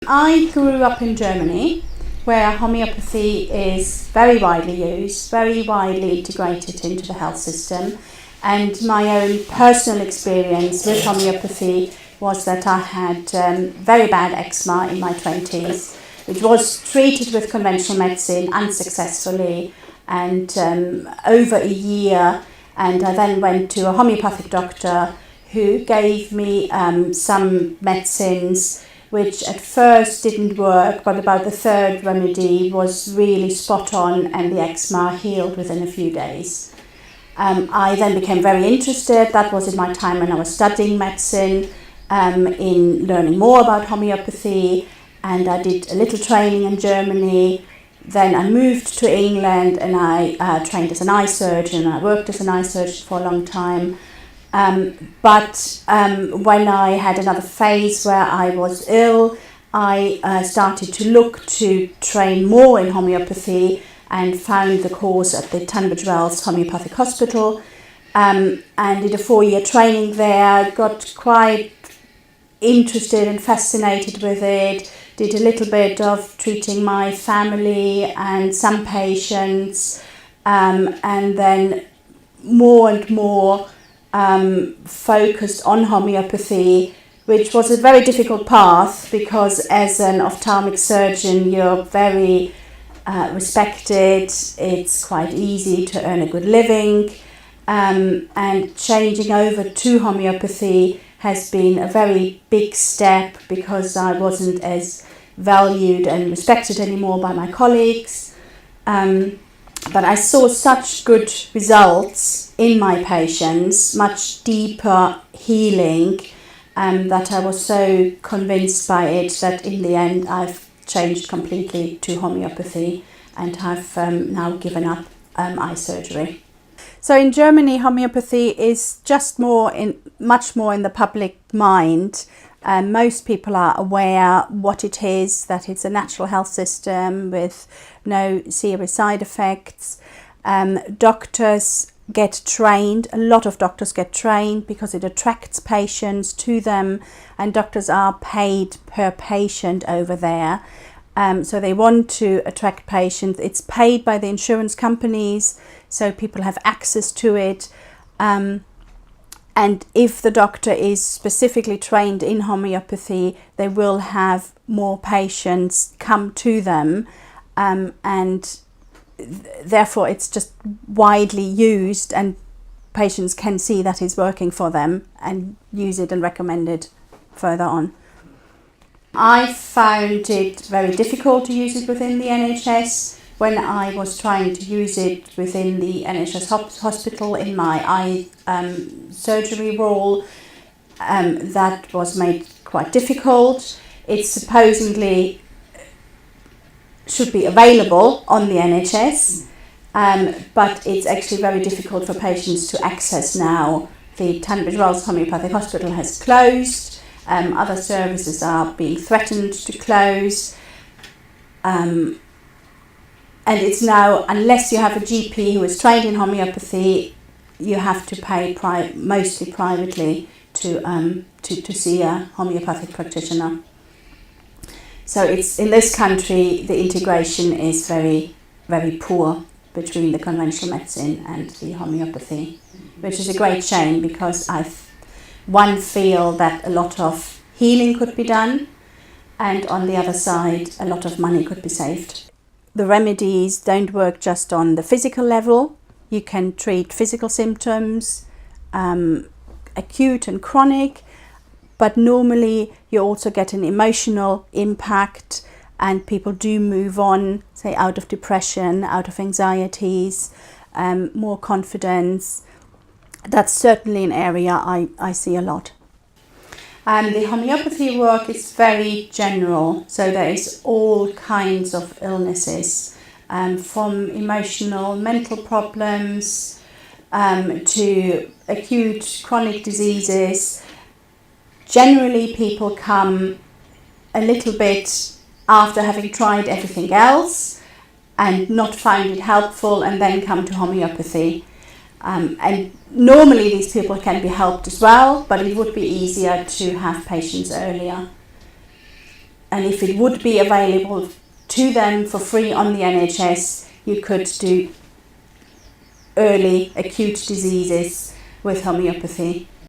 I grew up in Germany, where homeopathy is very widely used, very widely integrated into the health system. And my own personal experience with homeopathy was that I had very bad eczema in my 20s, which was treated with conventional medicine unsuccessfully and over a year. And I then went to a homeopathic doctor who gave me some medicines which at first didn't work, but about the third remedy was really spot on and the eczema healed within a few days. I then became very interested. That was in my time when I was studying medicine, in learning more about homeopathy, and I did a little training in Germany. Then I moved to England and I trained as an eye surgeon. I worked as an eye surgeon for a long time. But when I had another phase where I was ill, I started to look to train more in homeopathy and found the course at the Tunbridge Wells Homeopathic Hospital and did a 4-year training there, got quite interested and fascinated with it, did a little bit of treating my family and some patients, and then more and more focused on homeopathy, which was a very difficult path because as an ophthalmic surgeon you're very respected, it's quite easy to earn a good living, and changing over to homeopathy has been a very big step because I wasn't as valued and respected anymore by my colleagues. But I saw such good results in my patients, much deeper healing, that I was so convinced by it that in the end I've changed completely to homeopathy and have now given up eye surgery. So in Germany, homeopathy is just much more in the public mind. Most people are aware what it is, that it's a natural health system with no serious side effects. Doctors get trained, a lot of doctors get trained because it attracts patients to them, and doctors are paid per patient over there. So they want to attract patients. It's paid by the insurance companies, so people have access to it. And if the doctor is specifically trained in homeopathy, they will have more patients come to them, and therefore it's just widely used and patients can see that it's working for them and use it and recommend it further on. I found it very difficult to use it within the NHS. When I was trying to use it within the NHS hospital in my eye surgery role, that was made quite difficult. It supposedly should be available on the NHS, but it's actually very difficult for patients to access now. The Tunbridge Wells Homeopathic Hospital has closed. Other services are being threatened to close. And it's now, unless you have a GP who is trained in homeopathy, you have to pay mostly privately to see a homeopathic practitioner. So it's in this country the integration is very, very poor between the conventional medicine and the homeopathy, which is a great shame because I feel that a lot of healing could be done, and on the other side a lot of money could be saved. The remedies don't work just on the physical level. You can treat physical symptoms, acute and chronic, but normally you also get an emotional impact and people do move on, say out of depression, out of anxieties, more confidence. That's certainly an area I see a lot. The homeopathy work is very general, so there is all kinds of illnesses, from emotional, mental problems to acute chronic diseases. Generally people come a little bit after having tried everything else and not find it helpful and then come to homeopathy. And normally these people can be helped as well, but it would be easier to have patients earlier. and if it would be available to them for free on the NHS, you could do early acute diseases with homeopathy.